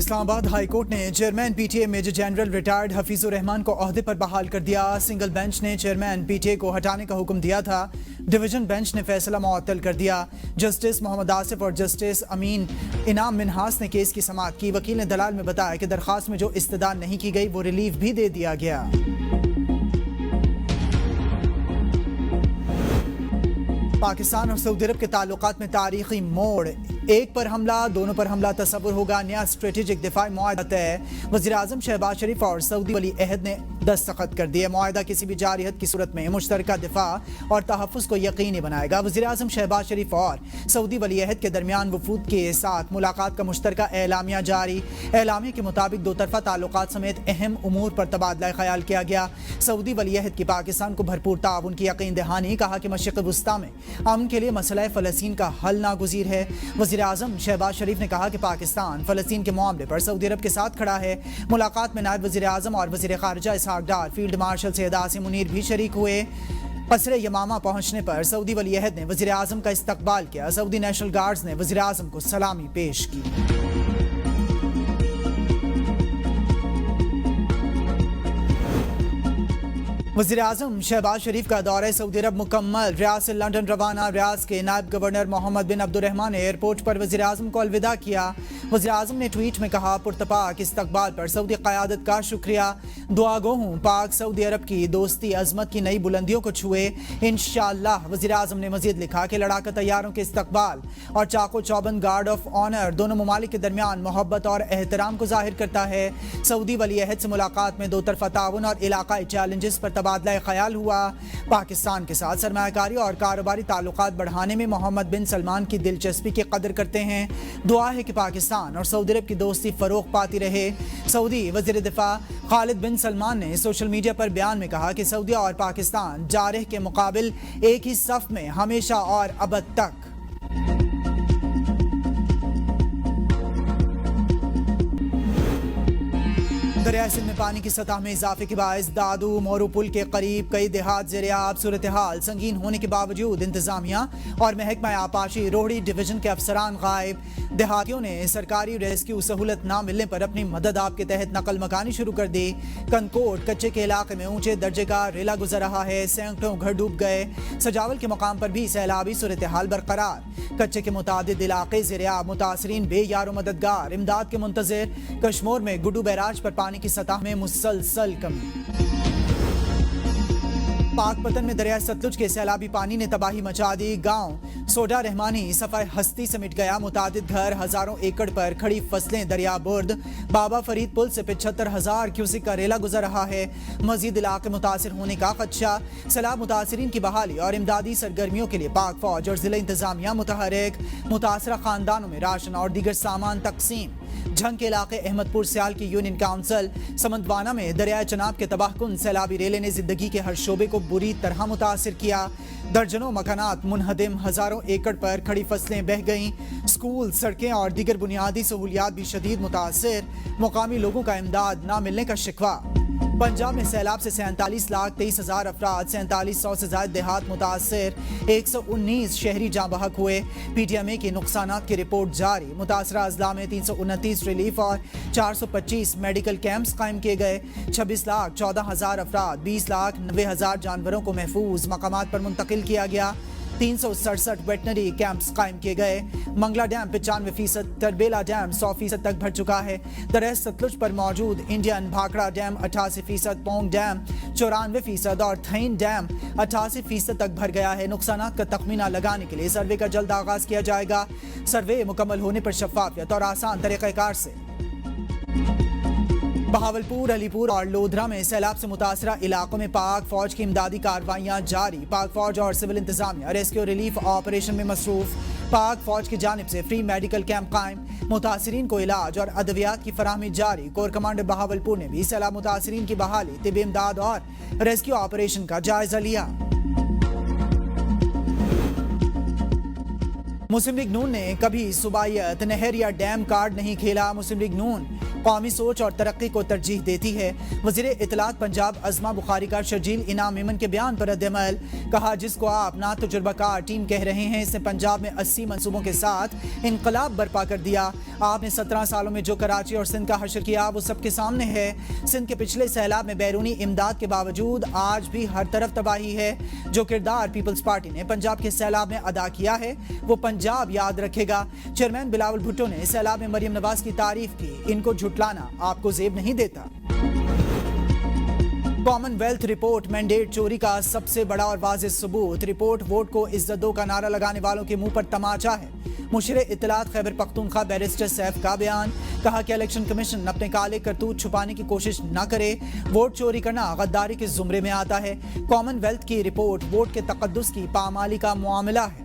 اسلام آباد high court نے chairman P T A major general retired Hafeez ur Rehman کو عہدے پر بحال کر دیا۔ سنگل بینچ نے چیئرمین پی ٹی اے کو ہٹانے کا حکم دیا تھا، ڈویژن بینچ نے فیصلہ معطل کر دیا۔ جسٹس محمد آصف اور جسٹس امین انعام منہاس نے کیس کی سماعت کی۔ وکیل نے دلائل میں بتایا کہ درخواست میں جو استدعا نہیں کی گئی وہ ریلیف بھی دے دیا گیا۔ پاکستان اور سعودی عرب کے تعلقات میں تاریخی موڑ، ایک پر حملہ دونوں پر حملہ تصور ہوگا، نیا اسٹریٹجک دفاعی معاہدہ طے۔ وزیر اعظم شہباز شریف اور سعودی ولی عہد نے دستخط کر دیے۔ معاہدہ کسی بھی جارحیت کی صورت میں مشترکہ دفاع اور تحفظ کو یقینی بنائے گا۔ وزیر اعظم شہباز شریف اور سعودی ولی عہد کے درمیان وفود کے ساتھ ملاقات کا مشترکہ اعلامیہ جاری۔ اعلامیہ کے مطابق دو طرفہ تعلقات سمیت اہم امور پر تبادلہ خیال کیا گیا۔ سعودی ولی عہد کی پاکستان کو بھرپور تعاون کی یقین دہانی، کہا کہ مشرق وسطیٰ میں امن کے لیے مسئلہ فلسطین کا حل ناگزیر ہے۔ وزیر اعظم شہباز شریف نے کہا کہ پاکستان فلسطین کے معاملے پر سعودی عرب کے ساتھ کھڑا ہے۔ ملاقات میں نائب وزیر اعظم اور وزیر خارجہ اسحاق ڈار، فیلڈ مارشل سید عاصم منیر بھی شریک ہوئے۔ قصر یمامہ پہنچنے پر سعودی ولی عہد نے وزیر اعظم کا استقبال کیا۔ سعودی نیشنل گارڈز نے وزیر اعظم کو سلامی پیش کی۔ وزیر اعظم شہباز شریف کا دورہ سعودی عرب مکمل، ریاض سے لندن روانہ۔ ریاض کے نائب گورنر محمد بن عبد الرحمان نے ایئرپورٹ پر وزیر اعظم کو الوداع کیا۔ وزیر اعظم نے ٹویٹ میں کہا، پرتپاک استقبال پر سعودی قیادت کا شکریہ، دعا گو ہوں پاک سعودی عرب کی دوستی عظمت کی نئی بلندیوں کو چھوئے انشاءاللہ۔ وزیر اعظم نے مزید لکھا کہ لڑاکا طیاروں کے استقبال اور چاقو چوبند گارڈ آف آنر دونوں ممالک کے درمیان محبت اور احترام کو ظاہر کرتا ہے۔ سعودی ولی عہد سے ملاقات میں دو طرفہ تعاون اور علاقائی چیلنجز پر تبادلہ خیال ہوا۔ پاکستان کے ساتھ سرمایہ کاری اور کاروباری تعلقات بڑھانے میں محمد بن سلمان کی دلچسپی کی قدر کرتے ہیں۔ دعا ہے کہ پاکستان اور سعودی عرب کی دوستی فروغ پاتی رہے۔ سعودی وزیر دفاع خالد بن سلمان نے سوشل میڈیا پر بیان میں کہا کہ سعودی اور پاکستان جارح کے مقابل ایک ہی صف میں ہمیشہ اور ابد تک۔ دریائے سندھ میں پانی کی سطح میں اضافے کے باعث دادو مورو پل کے قریب کئی دیہات زیر آب۔ صورتحال سنگین ہونے کے باوجود انتظامیہ اور محکمہ آبپاشی روہڑی ڈویژن کے افسران غائب۔ دیہاتیوں نے سرکاری ریسکیو سہولت نہ ملنے پر اپنی مدد آپ کے تحت نقل مکانی شروع کر دی۔ کنکوٹ کچے کے علاقے میں اونچے درجے کا ریلا گزر رہا ہے، سینکڑوں گھر ڈوب گئے۔ سجاول کے مقام پر بھی سیلابی صورتحال برقرار۔ کچے کے متعدد علاقے زیر آب، متاثرین بے یار و مددگار، امداد کے منتظر۔ کشمور میں گڈو بیراج پر پانی کی سطح میں مسلسل کمی۔ پاک پتن میں دریائے ستلج کے سیلابی پانی نے تباہی مچا دی۔ گاؤں سوڈا رحمانی صفائے ہستی سے مٹ گیا، متعدد گھر، ہزاروں ایکڑ پر کھڑی فصلیں دریا برد۔ بابا فرید پل سے 75,000 کیوسک کا ریلا گزر رہا ہے، مزید علاقے متاثر ہونے کا خدشہ۔ سیلاب متاثرین کی بحالی اور امدادی سرگرمیوں کے لیے پاک فوج اور ضلع انتظامیہ متحرک۔ متاثرہ خاندانوں میں راشن اور دیگر سامان تقسیم۔ جھنگ کے علاقے احمد پور سیال کی یونین کونسل۔ سمندوانہ میں دریائے چناب کے تباہ کن سیلابی ریلے نے زندگی کے ہر شعبے کو بری طرح متاثر کیا۔ درجنوں مکانات منہدم، ہزاروں ایکڑ پر کھڑی فصلیں بہہ گئیں۔ سکول، سڑکیں اور دیگر بنیادی سہولیات بھی شدید متاثر۔ مقامی لوگوں کا امداد نہ ملنے کا شکوہ۔ پنجاب میں سیلاب سے 47,23,000 افراد، 4700 سے زائد دیہات متاثر، 119 شہری جاں بحق ہوئے۔ پی ٹی ایم اے کی نقصانات کی رپورٹ جاری۔ متاثرہ اضلاع میں 329 ریلیف اور 425 میڈیکل کیمپس قائم کیے گئے۔ 26,14,000 افراد، 20,90,000 جانوروں کو محفوظ مقامات پر منتقل کیا گیا۔ 367 ویٹنری کیمپس قائم کیے گئے۔ منگلا ڈیم 95%، تربیلا ڈیم 100% تک بھر چکا ہے۔ دریائے ستلج پر موجود انڈین بھاکڑا ڈیم 88%، پونگ ڈیم 94% اور تھین ڈیم 88% تک بھر گیا ہے۔ نقصانات کا تخمینہ لگانے کے لیے سروے کا جلد آغاز کیا جائے گا۔ سروے مکمل ہونے پر شفافیت اور آسان طریقہ کار سے بہاولپور، علی پور اور لودھرا میں سیلاب سے متاثرہ علاقوں میں پاک فوج کی امدادی کارروائیاں جاری۔ پاک فوج اور سول انتظامیہ ریسکیو ریلیف آپریشن میں مصروف۔ پاک فوج کی جانب سے فری میڈیکل کیمپ قائم، متاثرین کو علاج اور ادویات کی فراہمی جاری۔ کور کمانڈر بہاولپور نے بھی سیلاب متاثرین کی بحالی، طبی امداد اور ریسکیو آپریشن کا جائزہ لیا۔ مسلم لیگ نون نے کبھی صوبائیت، نہر یا ڈیم کارڈ نہیں کھیلا۔ مسلم لیگ نون قومی سوچ اور ترقی کو ترجیح دیتی ہے۔ وزیر اطلاعات پنجاب عظمہ بخاری کا شرجیل انعام میمن کے بیان پر رد عمل، کہا جس کو آپ نا تجربہ کار ٹیم کہہ رہے ہیں، اس نے پنجاب میں 80 منصوبوں کے ساتھ انقلاب برپا کر دیا۔ آپ نے 17 سالوں میں جو کراچی اور سندھ کا حشر کیا وہ سب کے سامنے ہے۔ سندھ کے پچھلے سیلاب میں بیرونی امداد کے باوجود آج بھی ہر طرف تباہی ہے۔ جو کردار پیپلز پارٹی نے پنجاب کے سیلاب میں ادا کیا ہے وہ پنجاب یاد رکھے گا۔ چیئرمین بلاول بھٹو نے سیلاب میں مریم نواز کی تعریف کی، ان کو جھٹلانا آپ کو زیب نہیں دیتا۔ کامن ویلتھ رپورٹ مینڈیٹ چوری کا سب سے بڑا اور واضح ثبوت۔ رپورٹ ووٹ کو عزت دو کا نعرہ لگانے والوں کے منہ پر تماچا ہے۔ مشیر اطلاعات خیبر پختونخوا بیرسٹر سیف کا بیان، کہا کہ الیکشن کمیشن اپنے کالے کرتوت چھپانے کی کوشش نہ کرے، ووٹ چوری کرنا غداری کے زمرے میں آتا ہے۔ کامن ویلتھ کی رپورٹ ووٹ کے تقدس کی پامالی کا معاملہ ہے۔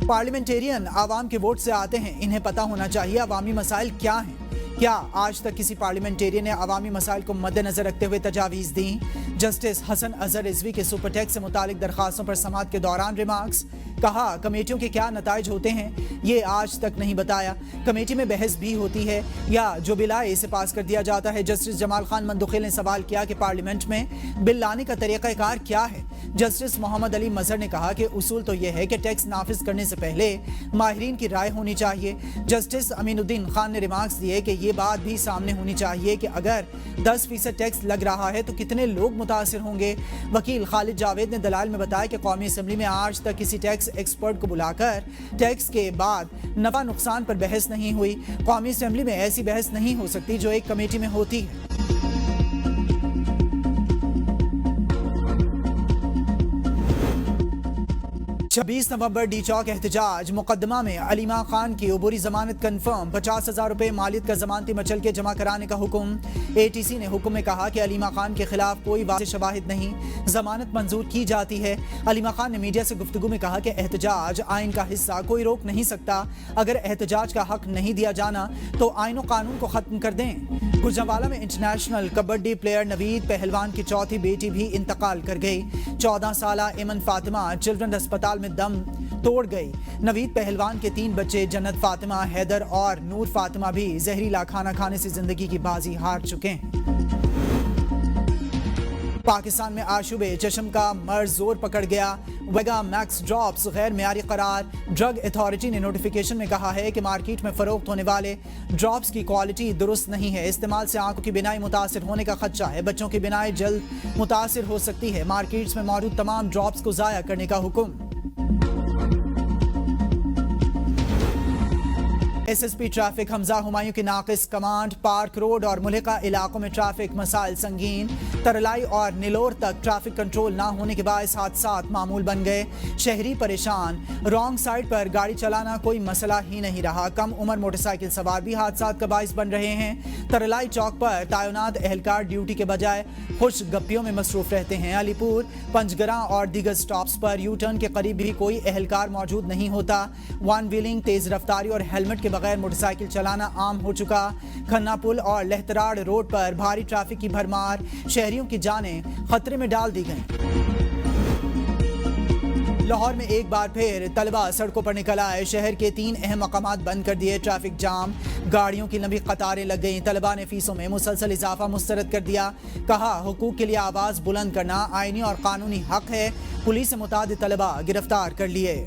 پارلیمنٹیرین عوام کے ووٹ سے آتے ہیں، انہیں پتہ ہونا چاہیے عوامی مسائل کیا ہیں۔ کیا آج تک کسی پارلیمنٹیرین نے عوامی مسائل کو مد نظر رکھتے ہوئے تجاویز دیں؟ جسٹس حسن اظہر رضوی کے سپر ٹیکس سے متعلق درخواستوں پر سماعت کے دوران ریمارکس، کہا کمیٹیوں کے کیا نتائج ہوتے ہیں یہ آج تک نہیں بتایا، کمیٹی میں بحث بھی ہوتی ہے یا جو بل آئے اسے پاس کر دیا جاتا ہے۔ جسٹس جمال خان مندخیل نے سوال کیا کہ پارلیمنٹ میں بل لانے کا طریقہ کار کیا ہے۔ جسٹس محمد علی مظہر نے کہا کہ اصول تو یہ ہے کہ ٹیکس نافذ کرنے سے پہلے ماہرین کی رائے ہونی چاہیے۔ جسٹس امین الدین خان نے ریمارکس دیے کہ یہ بات بھی سامنے ہونی چاہیے کہ اگر 10% ٹیکس لگ رہا ہے تو کتنے لوگ متاثر ہوں گے۔ وکیل خالد جاوید نے دلائل میں بتایا کہ قومی اسمبلی میں آج تک کسی ٹیکس ایکسپرٹ کو بلا کر ٹیکس کے بعد نفع نقصان پر بحث نہیں ہوئی۔ قومی اسمبلی میں ایسی بحث نہیں ہو سکتی جو ایک کمیٹی میں ہوتی ہے۔ 26 نومبر ڈی چوک احتجاج مقدمہ میں علیمہ خان کی عبوری ضمانت کنفرم، 50,000 روپے مالیت کا ضمانتی مچل کے جمع کرانے کا حکم۔ اے ٹی سی نے حکم میں کہا کہ علیمہ خان کے خلاف کوئی واضح شواہد نہیں، ضمانت منظور کی جاتی ہے۔ علیمہ خان نے میڈیا سے گفتگو میں کہا کہ احتجاج آئین کا حصہ، کوئی روک نہیں سکتا، اگر احتجاج کا حق نہیں دیا جانا تو آئین و قانون کو ختم کر دیں۔ گجرانوالہ میں انٹرنیشنل کبڈی پلیئر نوید پہلوان کی چوتھی بیٹی بھی انتقال کر گئی۔ 14 سالہ ایمن فاطمہ چلڈرن اسپتال میں دم توڑ گئی۔ نوید پہلوان کے 3 بچے جنت فاطمہ، حیدر اور نور فاطمہ بھی زہریلا کھانا کھانے سے زندگی کی بازی ہار چکے ہیں۔ پاکستان میں آشوب چشم کا مرض زور پکڑ گیا، ویگا میکس ڈراپس غیر معیاری قرار۔ ڈرگ اتھارٹی نے نوٹیفیکیشن میں کہا ہے کہ مارکیٹ میں فروخت ہونے والے ڈراپس کی کوالٹی درست نہیں ہے، استعمال سے آنکھوں کی بینائی متاثر ہونے کا خدشہ ہے، بچوں کی بینائی جلد متاثر ہو سکتی ہے۔ مارکیٹس میں موجود تمام ڈراپس کو ضائع کرنے کا حکم۔ ایس ایس پی ٹریفک حمزہ ہمایوں کی ناقص کمانڈ، پارک روڈ اور ملحقہ علاقوں میں ٹریفک مسائل سنگین۔ ترلائی اور نیلور تک ٹریفک کنٹرول نہ ہونے کے باعث حادثات معمول بن گئے، شہری پریشان۔ رانگ سائڈ پر گاڑی چلانا کوئی مسئلہ ہی نہیں رہا، کم عمر موٹر سائیکل سوار بھی حادثات کا باعث بن رہے ہیں۔ ترلائی چوک پر تعینات اہلکار ڈیوٹی کے بجائے خوش گپیوں میں مصروف رہتے ہیں۔ علی پور، پنجگراں اور دیگر سٹاپس پر یو ٹرن کے قریب بھی کوئی اہلکار موجود نہیں ہوتا۔ ون ویلنگ، تیز رفتاری اور ہیلمٹ کے بغیر موٹر سائیکل چلانا عام ہو چکا۔ کھنہ پل اور لہتراڑ روڈ پر بھاری ٹریفک کی بھرمار، شہریوں کی جانیں خطرے میں ڈال دی گئیں۔ لاہور میں ایک بار پھر طلبہ سڑکوں پر نکل آئے، شہر کے 3 اہم مقامات بند کر دیے، ٹریفک جام، گاڑیوں کی لمبی قطاریں لگ گئیں۔ طلبہ نے فیسوں میں مسلسل اضافہ مسترد کر دیا، کہا حقوق کے لیے آواز بلند کرنا آئینی اور قانونی حق ہے۔ پولیس نے متعدد طلبہ گرفتار کر لیے۔